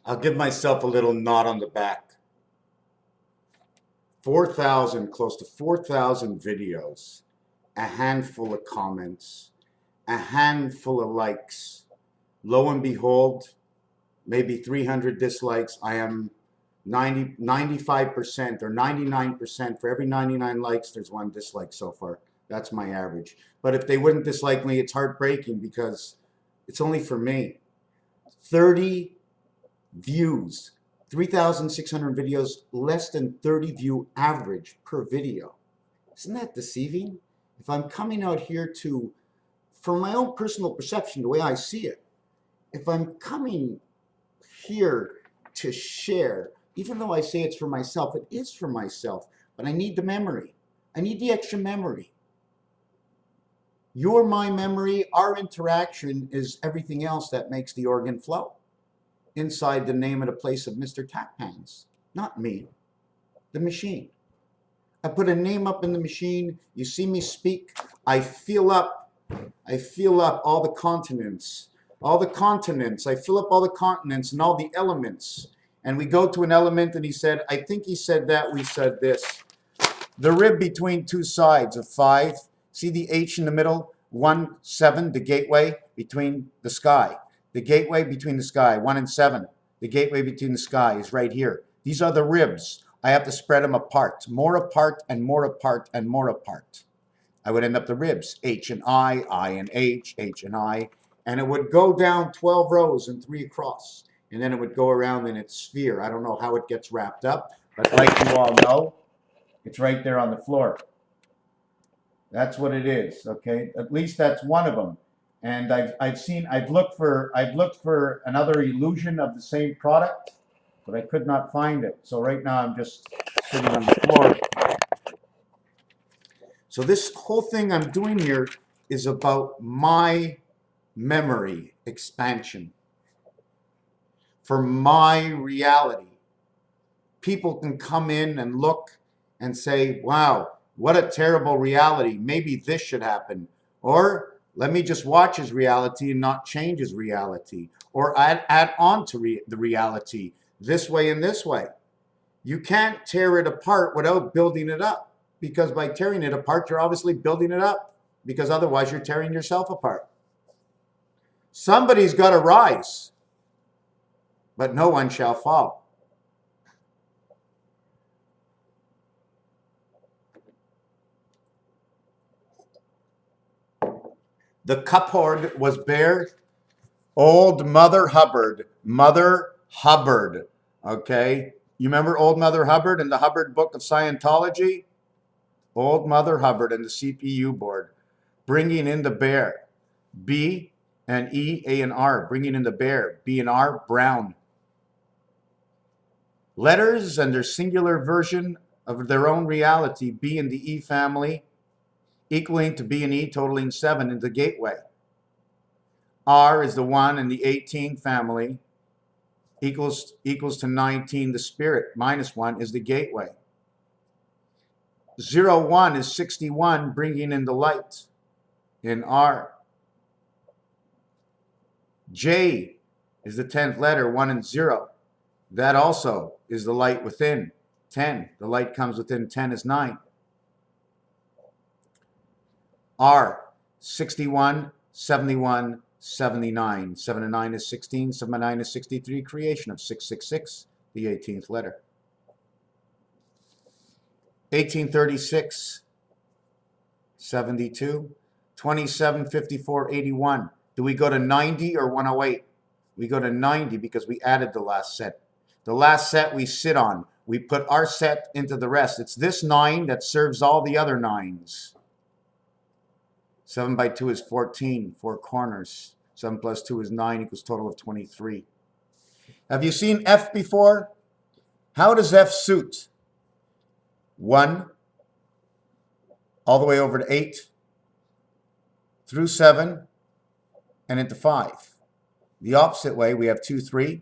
I'll give myself a little nod on the back. 4,000, close to 4,000 videos, a handful of comments, a handful of likes. Lo and behold, maybe 300 dislikes. I am 95% or 99%. For every 99 likes, there's one dislike so far. That's my average. But if they wouldn't dislike me, it's heartbreaking because it's only for me. 30 views, 3,600 videos, less than 30 view average per video. Isn't that deceiving? If I'm coming out here to, from my own personal perception, the way I see it, if I'm coming here to share, even though I say it's for myself, it is for myself, but I need the memory. I need the extra memory. You're my memory. Our interaction is everything else that makes the organ flow. Inside the name of the place of Mr. Taphands. Not me, the machine. I put a name up in the machine. You see me speak. I feel up all the continents. All the continents. I fill up all the continents and all the elements. And we go to an element and he said, I think he said that, we said this. The rib between two sides of 5. See the H in the middle? 1, 7, the gateway between the sky. The gateway between the sky, 1 and 7. The gateway between the sky is right here. These are the ribs. I have to spread them apart, more apart and more apart and more apart. I would end up the ribs, H and I and H and I, and it would go down 12 rows and 3 across. And then it would go around in its sphere. I don't know how it gets wrapped up, but like you all know, it's right there on the floor. That's what it is, okay? At least that's one of them. And I've looked for another illusion of the same product, but I could not find it. So right now I'm just sitting on the floor. So this whole thing I'm doing here is about my memory expansion. For my reality. People can come in and look and say, wow, what a terrible reality. Maybe this should happen. Or let me just watch his reality and not change his reality. Or add on to the reality this way and this way. You can't tear it apart without building it up. Because by tearing it apart, you're obviously building it up. Because otherwise you're tearing yourself apart. Somebody's got to rise. But no one shall fall. The cupboard was bare. Old Mother Hubbard. Mother Hubbard. Okay? You remember Old Mother Hubbard and the Hubbard Book of Scientology? Old Mother Hubbard and the CPU board. Bringing in the bear. B and E, A and R. Bringing in the bear. B and R, brown. Letters and their singular version of their own reality, B in the E family, equaling to B and E, totaling 7 in the gateway. R is the 1 in the 18 family, equals to 19, the spirit, minus 1 is the gateway. 0, 1 is 61, bringing in the light in R. J is the 10th letter, 1 and 0. That also is the light within. 10, the light comes within 10 is 9. R, 61, 71, 79. 7 and 9 is 16, 7 and 9 is 63, creation of 666, the 18th letter. 1836, 72, 27, 54, 81. Do we go to 90 or 108? We go to 90 because we added the last set. The last set we sit on. We put our set into the rest. It's this 9 that serves all the other 9s. 7 by 2 is 14, 4 corners. 7 plus 2 is 9, equals total of 23. Have you seen F before? How does F suit? 1, all the way over to 8, through 7, and into 5. The opposite way, we have 2, 3,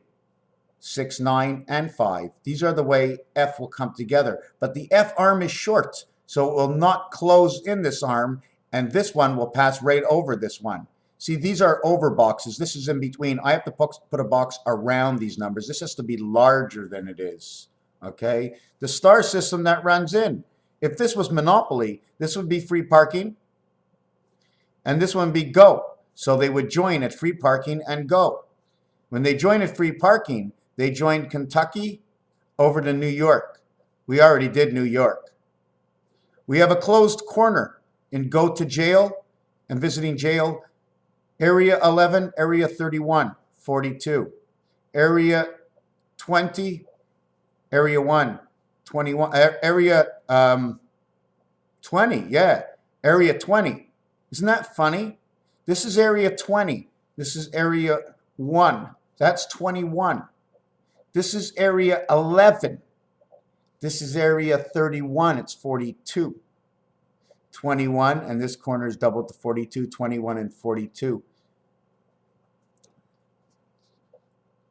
6, 9, and 5. These are the way F will come together. But the F arm is short, so it will not close in this arm, and this one will pass right over this one. See, these are over boxes. This is in between. I have to put a box around these numbers. This has to be larger than it is. Okay? The star system that runs in. If this was Monopoly, this would be free parking. And this one would be go. So they would join at free parking and go. When they join at free parking, they join Kentucky over to New York. We already did New York. We have a closed corner in go to jail and visiting jail. Area 11, area 31, 42. Area 20, area 1, 21. Area 20, yeah. Area 20. Isn't that funny? This is area 20. This is area 1. That's 21. This is area 11. This is area 31. It's 42. 21, and this corner is doubled to 42, 21, and 42.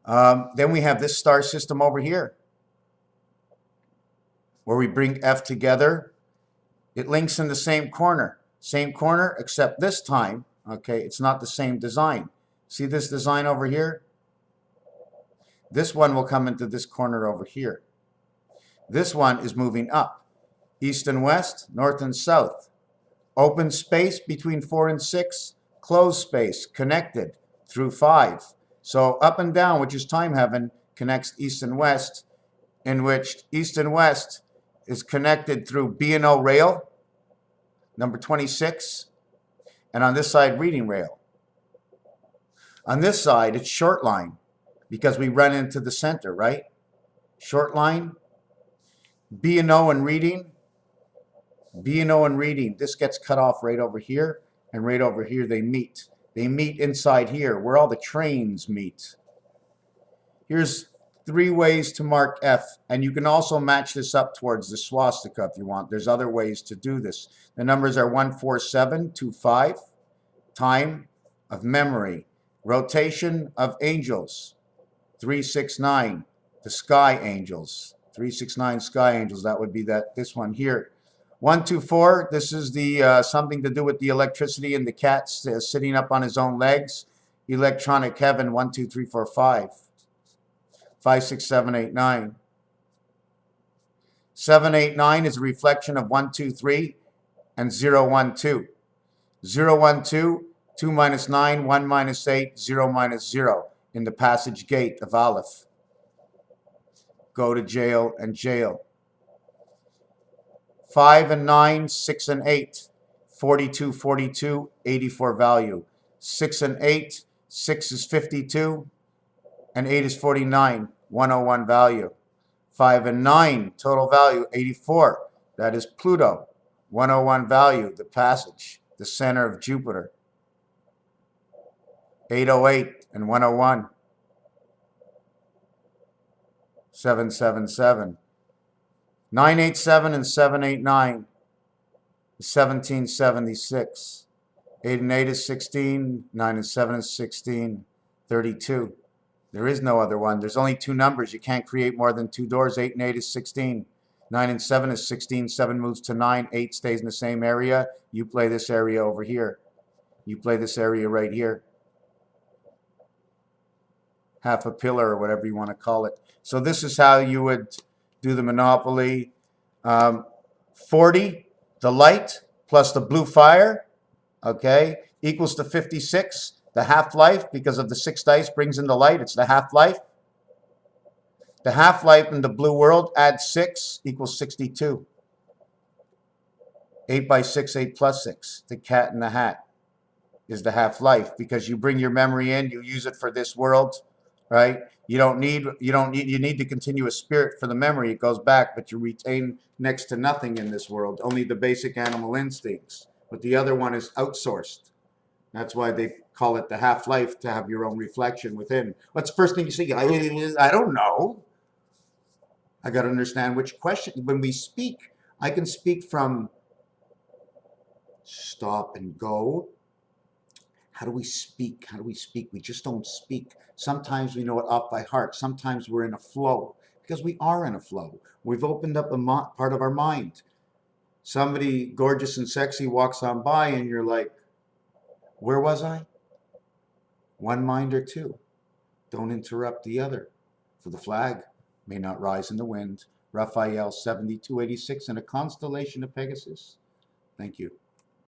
Then we have this star system over here, where we bring F together. It links in the same corner, except this time, okay, it's not the same design. See this design over here? This one will come into this corner over here. This one is moving up, east and west, north and south. Open space between 4 and 6, closed space, connected through 5. So up and down, which is time heaven, connects east and west, in which east and west is connected through B&O rail, number 26, and on this side, reading rail. On this side, it's short line, because we run into the center, right? Short line, B&O and reading. B&O and reading, this gets cut off right over here, and right over here they meet. They meet inside here, where all the trains meet. Here's 3 ways to mark F, and you can also match this up towards the swastika if you want. There's other ways to do this. The numbers are 14725, time of memory, rotation of angels, 369, the sky angels, 369 sky angels. That would be this one here. 124, this is the something to do with the electricity and the cat sitting up on his own legs. Electronic heaven, 1, 2, 3, 4, 5. 5, 6, 7, 8, 9. 7, 8, 9 is a reflection of 1, 2, 3 and 0, 1, 2. 0, 1, 2, 2 minus 9, 1 minus 8, 0 minus 0 in the passage gate of ALEF. Go to jail and jail. 5 and 9, 6 and 8, 42, 42, 84 value. 6 and 8, 6 is 52, and 8 is 49, 101 value. 5 and 9, total value, 84. That is Pluto, 101 value, the passage, the center of Jupiter. 808 and 101. 777. 987 and 789 is 1776. 8 and 8 is 16. 9 and 7 is 16. 32. There is no other one. There's only 2 numbers. You can't create more than 2 doors. 8 and 8 is 16. 9 and 7 is 16. 7 moves to 9. 8 stays in the same area. You play this area over here. You play this area right here. Half a pillar or whatever you want to call it. So this is how you would do the Monopoly. 40, the light plus the blue fire, okay, equals to 56. The half-life, because of the 6 dice, brings in the light. It's the half-life. The half-life in the blue world, add 6, equals 62. 8 by 6, 8 plus 6. The cat in the hat is the half-life, because you bring your memory in, you use it for this world, right? You need the continuous spirit for the memory. It goes back, but you retain next to nothing in this world, only the basic animal instincts. But the other one is outsourced. That's why they call it the half-life, to have your own reflection within. What's the first thing you say? I don't know. I got to understand which question. When we speak, I can speak from stop and go. How do we speak? How do we speak? We just don't speak. Sometimes we know it off by heart. Sometimes we're in a flow, because we are in a flow. We've opened up a part of our mind. Somebody gorgeous and sexy walks on by and you're like, where was I? One mind or two. Don't interrupt the other, for the flag may not rise in the wind. Raphael 7286 in a constellation of Pegasus. Thank you.